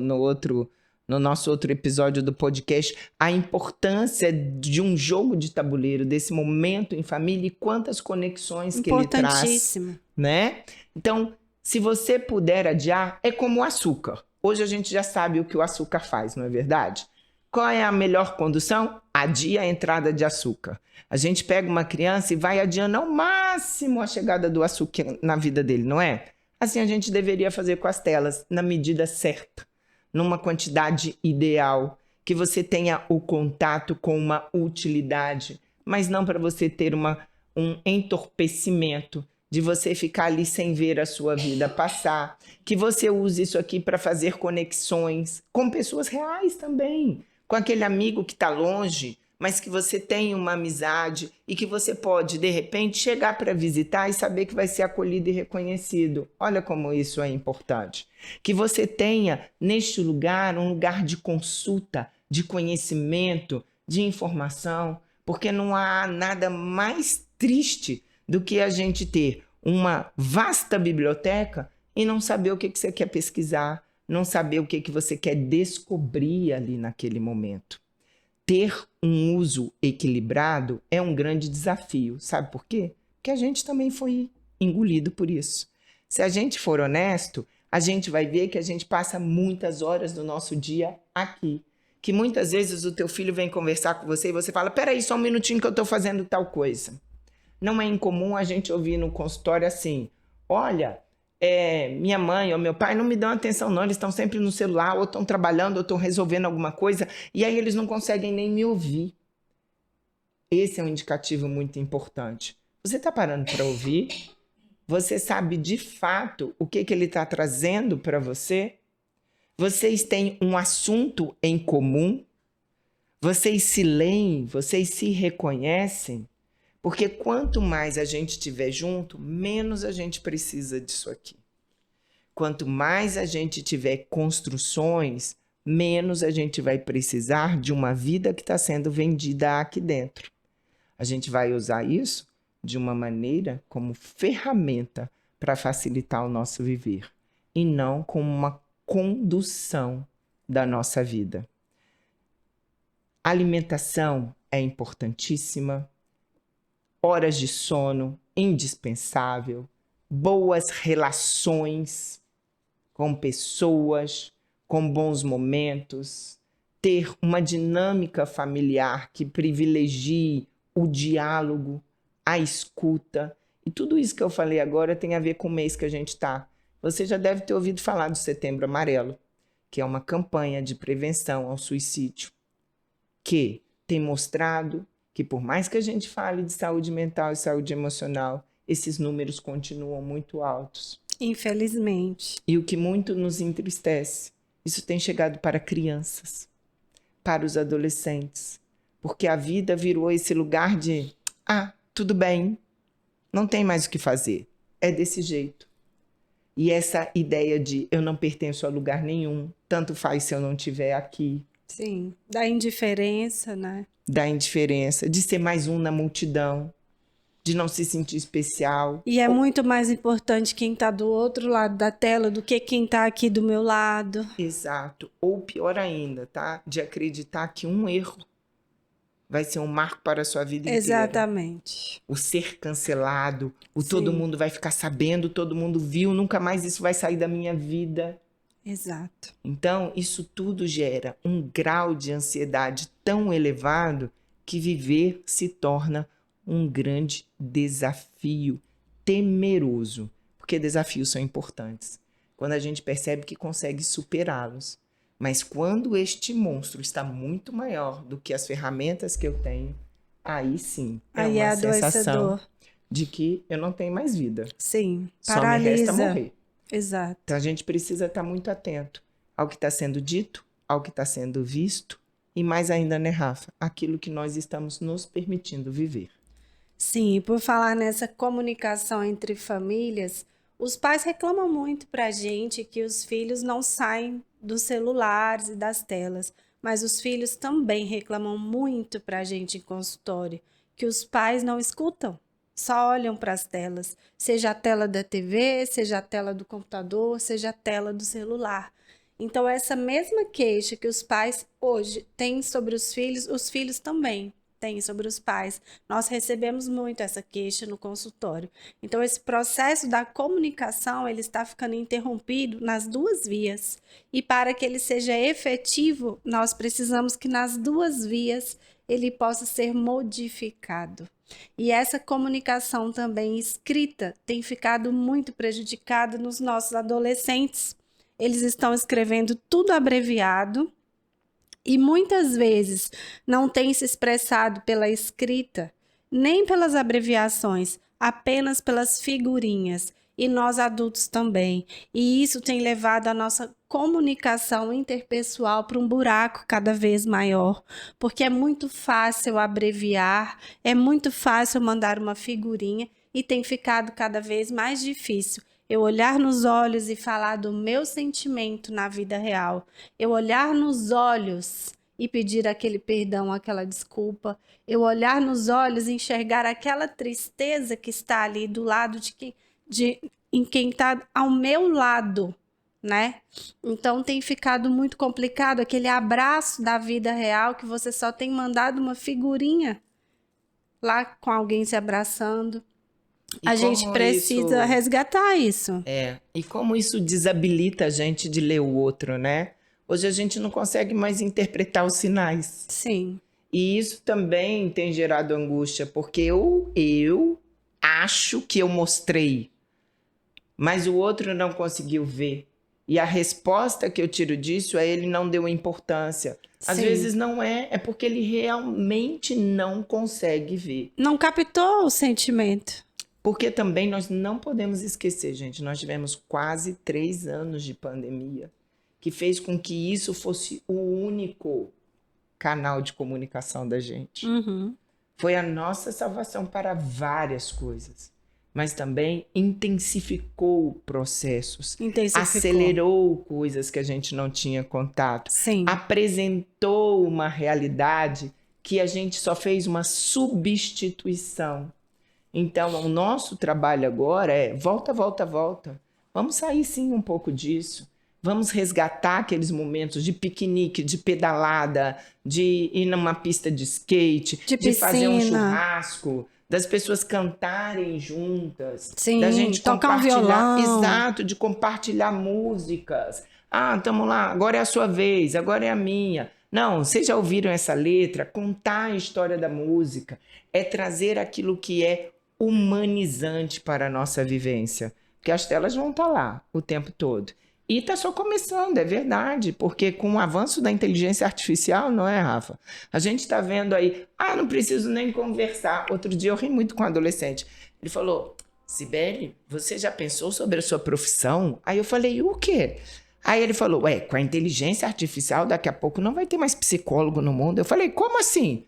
S1: nosso outro episódio do podcast. A importância de um jogo de tabuleiro, desse momento em família e quantas conexões que ele traz.
S2: Importantíssimo.
S1: Né? Então, se você puder adiar, é como o açúcar. Hoje a gente já sabe o que o açúcar faz, não é verdade? Qual é a melhor condução? Adia a entrada de açúcar. A gente pega uma criança e vai adiando ao máximo a chegada do açúcar na vida dele, não é? Assim a gente deveria fazer com as telas, na medida certa, numa quantidade ideal, que você tenha o contato com uma utilidade, mas não para você ter um entorpecimento, de você ficar ali sem ver a sua vida passar, que você use isso aqui para fazer conexões com pessoas reais também, com aquele amigo que está longe, mas que você tem uma amizade e que você pode, de repente, chegar para visitar e saber que vai ser acolhido e reconhecido. Olha como isso é importante. Que você tenha, neste lugar, um lugar de consulta, de conhecimento, de informação, porque não há nada mais triste do que a gente ter uma vasta biblioteca e não saber o que você quer pesquisar, não saber o que você quer descobrir ali naquele momento. Ter um uso equilibrado é um grande desafio. Sabe por quê? Porque a gente também foi engolido por isso. Se a gente for honesto, a gente vai ver que a gente passa muitas horas do nosso dia aqui. Que muitas vezes o teu filho vem conversar com você e você fala, peraí, só um minutinho que eu estou fazendo tal coisa. Não é incomum a gente ouvir no consultório assim, Olha, minha mãe ou meu pai não me dão atenção não, eles estão sempre no celular, ou estão trabalhando, ou estão resolvendo alguma coisa, e aí eles não conseguem nem me ouvir. Esse é um indicativo muito importante. Você está parando para ouvir? Você sabe de fato o que ele está trazendo para você? Vocês têm um assunto em comum? Vocês se leem? Vocês se reconhecem? Porque quanto mais a gente estiver junto, menos a gente precisa disso aqui. Quanto mais a gente tiver construções, menos a gente vai precisar de uma vida que está sendo vendida aqui dentro. A gente vai usar isso de uma maneira como ferramenta para facilitar o nosso viver e não como uma condução da nossa vida. Alimentação é importantíssima, horas de sono indispensável, boas relações com pessoas, com bons momentos, ter uma dinâmica familiar que privilegie o diálogo, a escuta. E tudo isso que eu falei agora tem a ver com o mês que a gente está. Você já deve ter ouvido falar do Setembro Amarelo, que é uma campanha de prevenção ao suicídio, que tem mostrado que por mais que a gente fale de saúde mental e saúde emocional, esses números continuam muito altos.
S2: Infelizmente.
S1: E o que muito nos entristece, isso tem chegado para crianças, para os adolescentes, porque a vida virou esse lugar de, tudo bem, não tem mais o que fazer, é desse jeito. E essa ideia de eu não pertenço a lugar nenhum, tanto faz se eu não estiver aqui.
S2: Sim, da indiferença, né?
S1: Da indiferença, de ser mais um na multidão, de não se sentir especial.
S2: E é muito mais importante quem está do outro lado da tela do que quem está aqui do meu lado.
S1: Exato. Ou pior ainda, tá? De acreditar que um erro vai ser um marco para a sua vida inteira.
S2: Exatamente.
S1: O ser cancelado, o todo mundo vai ficar sabendo, todo mundo viu, nunca mais isso vai sair da minha vida.
S2: Exato.
S1: Então, isso tudo gera um grau de ansiedade tão elevado que viver se torna um grande desafio temeroso, porque desafios são importantes. Quando a gente percebe que consegue superá-los. Mas quando este monstro está muito maior do que as ferramentas que eu tenho, aí sim é
S2: aí
S1: uma sensação
S2: adoecedor.
S1: de que eu não tenho mais vida.
S2: Sim,
S1: Só
S2: paralisa.
S1: me resta morrer.
S2: Exato.
S1: Então a gente precisa estar muito atento ao que está sendo dito, ao que está sendo visto e mais ainda, né, Rafa? Aquilo que nós estamos nos permitindo viver.
S2: Sim, e por falar nessa comunicação entre famílias, os pais reclamam muito pra gente que os filhos não saem dos celulares e das telas, mas os filhos também reclamam muito pra gente em consultório, que os pais não escutam, só olham para as telas, seja a tela da TV, seja a tela do computador, seja a tela do celular. Então, essa mesma queixa que os pais hoje têm sobre os filhos também têm sobre os pais. Nós recebemos muito essa queixa no consultório. Então, esse processo da comunicação, ele está ficando interrompido nas duas vias. E para que ele seja efetivo, nós precisamos que nas duas vias ele possa ser modificado. E essa comunicação também escrita tem ficado muito prejudicada nos nossos adolescentes. Eles estão escrevendo tudo abreviado e muitas vezes não têm se expressado pela escrita, nem pelas abreviações, apenas pelas figurinhas. E nós adultos também. E isso tem levado a nossa comunicação interpessoal para um buraco cada vez maior, porque é muito fácil abreviar, é muito fácil mandar uma figurinha e tem ficado cada vez mais difícil eu olhar nos olhos e falar do meu sentimento na vida real. Eu olhar nos olhos e pedir aquele perdão, aquela desculpa. Eu olhar nos olhos e enxergar aquela tristeza que está ali do lado em quem está ao meu lado, né? Então tem ficado muito complicado aquele abraço da vida real que você só tem mandado uma figurinha lá com alguém se abraçando. A gente precisa resgatar isso.
S1: E como isso desabilita a gente de ler o outro, né? Hoje a gente não consegue mais interpretar os sinais.
S2: Sim.
S1: E isso também tem gerado angústia, porque eu acho que eu mostrei mas o outro não conseguiu ver. E a resposta que eu tiro disso é ele não deu importância. Às
S2: Sim.
S1: vezes não é porque ele realmente não consegue ver.
S2: Não captou o sentimento.
S1: Porque também nós não podemos esquecer, gente, nós tivemos quase 3 anos de pandemia, que fez com que isso fosse o único canal de comunicação da gente.
S2: Uhum.
S1: Foi a nossa salvação para várias coisas, mas também intensificou processos, acelerou coisas que a gente não tinha contato,
S2: Sim.
S1: apresentou uma realidade que a gente só fez uma substituição. Então, o nosso trabalho agora é volta, volta, volta. Vamos sair sim um pouco disso. Vamos resgatar aqueles momentos de piquenique, de pedalada, de ir numa pista de skate, de fazer um churrasco, das pessoas cantarem juntas,
S2: sim,
S1: da gente
S2: tocar um violão.
S1: Exato, de compartilhar músicas. Ah, estamos lá, agora é a sua vez, agora é a minha. Não, vocês já ouviram essa letra? Contar a história da música é trazer aquilo que é humanizante para a nossa vivência. Porque as telas vão estar lá o tempo todo. E está só começando, é verdade, porque com o avanço da inteligência artificial, não é, Rafa? A gente está vendo aí, não preciso nem conversar. Outro dia eu ri muito com um adolescente. Ele falou, Cibele, você já pensou sobre a sua profissão? Aí eu falei, o quê? Aí ele falou, com a inteligência artificial daqui a pouco não vai ter mais psicólogo no mundo. Eu falei, como assim?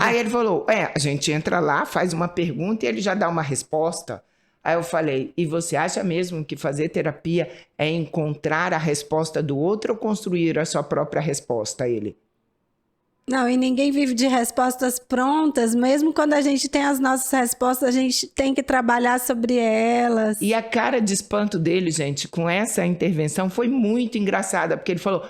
S1: Aí ele falou, a gente entra lá, faz uma pergunta e ele já dá uma resposta. Aí eu falei, e você acha mesmo que fazer terapia é encontrar a resposta do outro ou construir a sua própria resposta? Ele.
S2: Não, e ninguém vive de respostas prontas. Mesmo quando a gente tem as nossas respostas, a gente tem que trabalhar sobre elas.
S1: E a cara de espanto dele, gente, com essa intervenção foi muito engraçada, porque ele falou...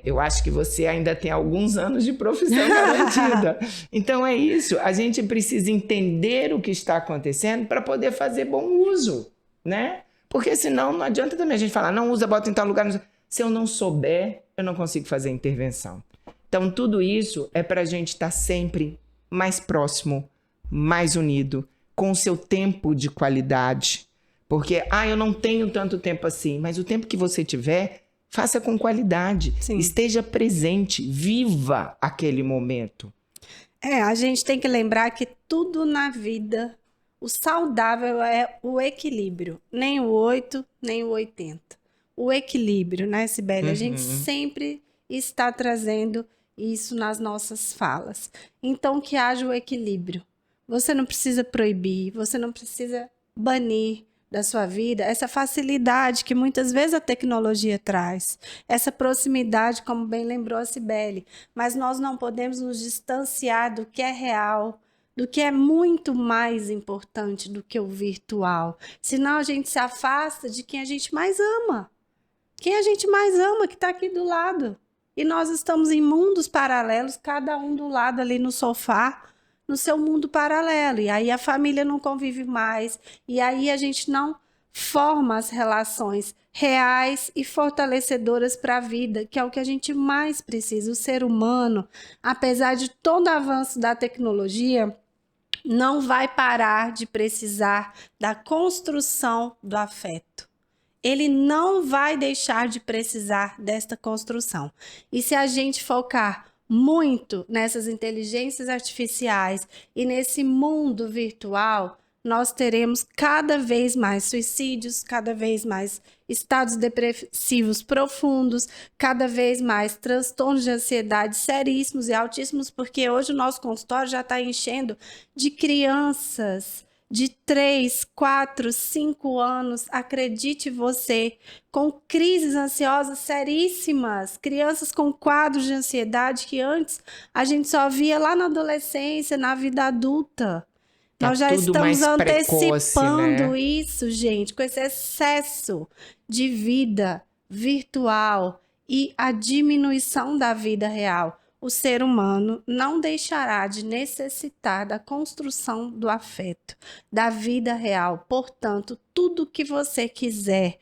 S1: eu acho que você ainda tem alguns anos de profissão garantida. Então é isso, a gente precisa entender o que está acontecendo para poder fazer bom uso, né? Porque senão não adianta também a gente falar, não usa, bota em tal lugar. Se eu não souber, eu não consigo fazer intervenção. Então tudo isso é para a gente estar sempre mais próximo, mais unido, com o seu tempo de qualidade. Porque, eu não tenho tanto tempo assim, mas o tempo que você tiver... Faça com qualidade, sim. Esteja presente, viva aquele momento.
S2: A gente tem que lembrar que tudo na vida, o saudável é o equilíbrio. Nem o 8, nem o 80. O equilíbrio, né, Cibele? A gente sempre está trazendo isso nas nossas falas. Então, que haja o equilíbrio. Você não precisa proibir, você não precisa banir da sua vida, essa facilidade que muitas vezes a tecnologia traz, essa proximidade, como bem lembrou a Cibele, mas nós não podemos nos distanciar do que é real, do que é muito mais importante do que o virtual, senão a gente se afasta de quem a gente mais ama, que está aqui do lado, e nós estamos em mundos paralelos, cada um do lado ali no sofá, no seu mundo paralelo, e aí a família não convive mais, e aí a gente não forma as relações reais e fortalecedoras para a vida, que é o que a gente mais precisa. O ser humano, apesar de todo o avanço da tecnologia, não vai parar de precisar da construção do afeto. Ele não vai deixar de precisar desta construção. E se a gente focar muito nessas inteligências artificiais e nesse mundo virtual, nós teremos cada vez mais suicídios, cada vez mais estados depressivos profundos, cada vez mais transtornos de ansiedade seríssimos e altíssimos, porque hoje o nosso consultório já está enchendo de crianças de 3, 4, 5 anos, acredite você, com crises ansiosas seríssimas, crianças com quadros de ansiedade que antes a gente só via lá na adolescência, na vida adulta. Nós já estamos antecipando, né? Isso, gente, com esse excesso de vida virtual e a diminuição da vida real. O ser humano não deixará de necessitar da construção do afeto, da vida real. Portanto, tudo que você quiser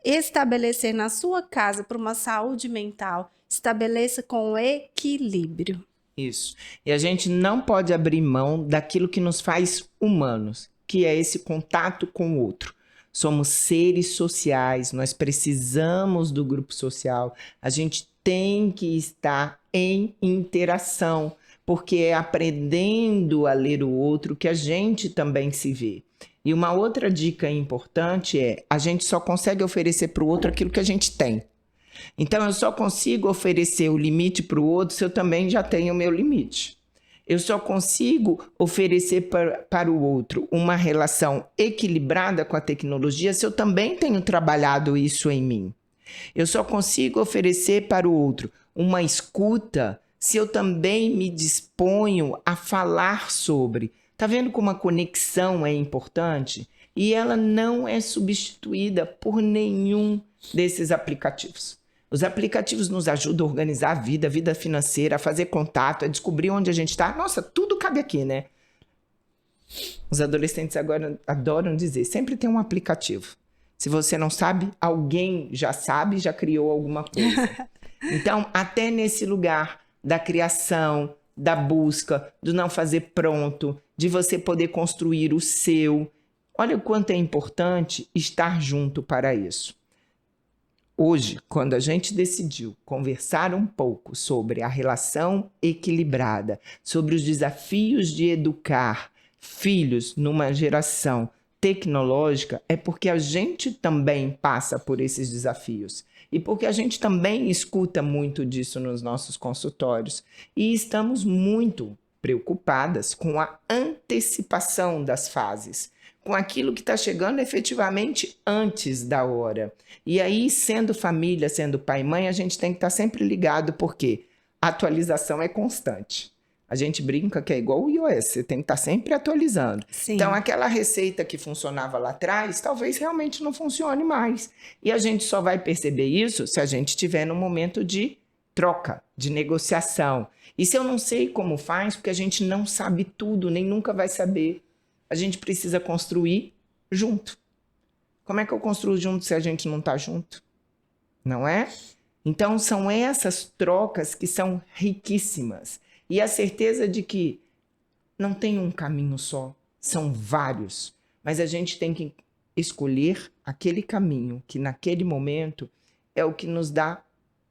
S2: estabelecer na sua casa para uma saúde mental, estabeleça com equilíbrio.
S1: Isso. E a gente não pode abrir mão daquilo que nos faz humanos, que é esse contato com o outro. Somos seres sociais, nós precisamos do grupo social. A gente tem que estar em interação, porque é aprendendo a ler o outro que a gente também se vê. E uma outra dica importante é: a gente só consegue oferecer para o outro aquilo que a gente tem. Então, eu só consigo oferecer o limite para o outro se eu também já tenho o meu limite. Eu só consigo oferecer para o outro uma relação equilibrada com a tecnologia se eu também tenho trabalhado isso em mim. Eu só consigo oferecer para o outro uma escuta se eu também me disponho a falar sobre. Tá vendo como a conexão é importante? E ela não é substituída por nenhum desses aplicativos. Os aplicativos nos ajudam a organizar a vida financeira, a fazer contato, a descobrir onde a gente está. Nossa, tudo cabe aqui, né? Os adolescentes agora adoram dizer, sempre tem um aplicativo. Se você não sabe, alguém já sabe, já criou alguma coisa. Então, até nesse lugar da criação, da busca, do não fazer pronto, de você poder construir o seu. Olha o quanto é importante estar junto para isso. Hoje, quando a gente decidiu conversar um pouco sobre a relação equilibrada, sobre os desafios de educar filhos numa geração tecnológica, é porque a gente também passa por esses desafios e porque a gente também escuta muito disso nos nossos consultórios e estamos muito preocupadas com a antecipação das fases, com aquilo que está chegando efetivamente antes da hora. E aí, sendo família, sendo pai e mãe, a gente tem que estar sempre ligado, porque a atualização é constante. A gente brinca que é igual o iOS, você tem que estar sempre atualizando.
S2: Sim.
S1: Então, aquela receita que funcionava lá atrás, talvez realmente não funcione mais. E a gente só vai perceber isso se a gente estiver num momento de troca, de negociação. E se eu não sei como faz, porque a gente não sabe tudo, nem nunca vai saber, a gente precisa construir junto. Como é que eu construo junto se a gente não está junto? Não é? Então, são essas trocas que são riquíssimas. E a certeza de que não tem um caminho só, são vários. Mas a gente tem que escolher aquele caminho que, naquele momento, é o que nos dá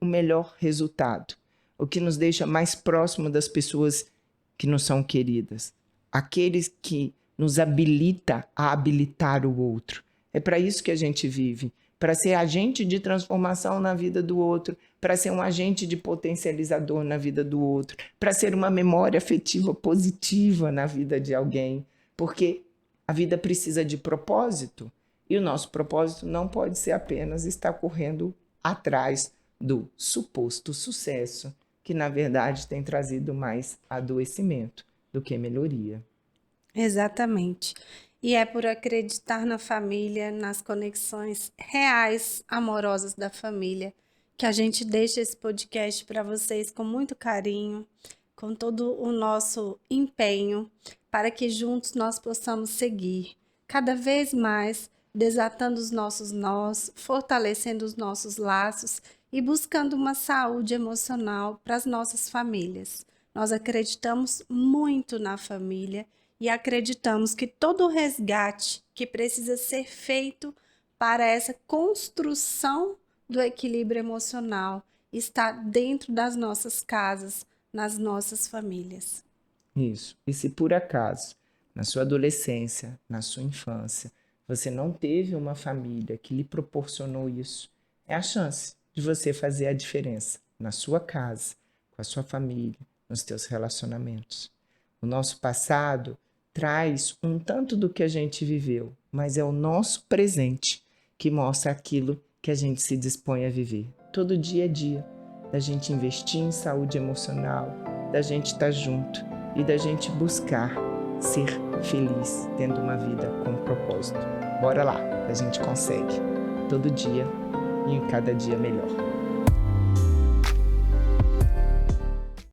S1: o melhor resultado, o que nos deixa mais próximo das pessoas que nos são queridas, aqueles que nos habilita a habilitar o outro. É para isso que a gente vive, para ser agente de transformação na vida do outro, para ser um agente de potencializador na vida do outro, para ser uma memória afetiva positiva na vida de alguém, porque a vida precisa de propósito e o nosso propósito não pode ser apenas estar correndo atrás do suposto sucesso, que na verdade tem trazido mais adoecimento do que melhoria.
S2: Exatamente. E é por acreditar na família, nas conexões reais, amorosas da família, que a gente deixa esse podcast para vocês com muito carinho, com todo o nosso empenho, para que juntos nós possamos seguir cada vez mais, desatando os nossos nós, fortalecendo os nossos laços e buscando uma saúde emocional para as nossas famílias. Nós acreditamos muito na família e acreditamos que todo o resgate que precisa ser feito para essa construção do equilíbrio emocional está dentro das nossas casas, nas nossas famílias.
S1: Isso. E se por acaso, na sua adolescência, na sua infância, você não teve uma família que lhe proporcionou isso, é a chance de você fazer a diferença na sua casa, com a sua família, nos teus relacionamentos. O nosso passado traz um tanto do que a gente viveu, mas é o nosso presente que mostra aquilo que a gente se dispõe a viver. Todo dia é dia da gente investir em saúde emocional, da gente estar junto e da gente buscar ser feliz, tendo uma vida com propósito. Bora lá, a gente consegue. Todo dia e em cada dia melhor.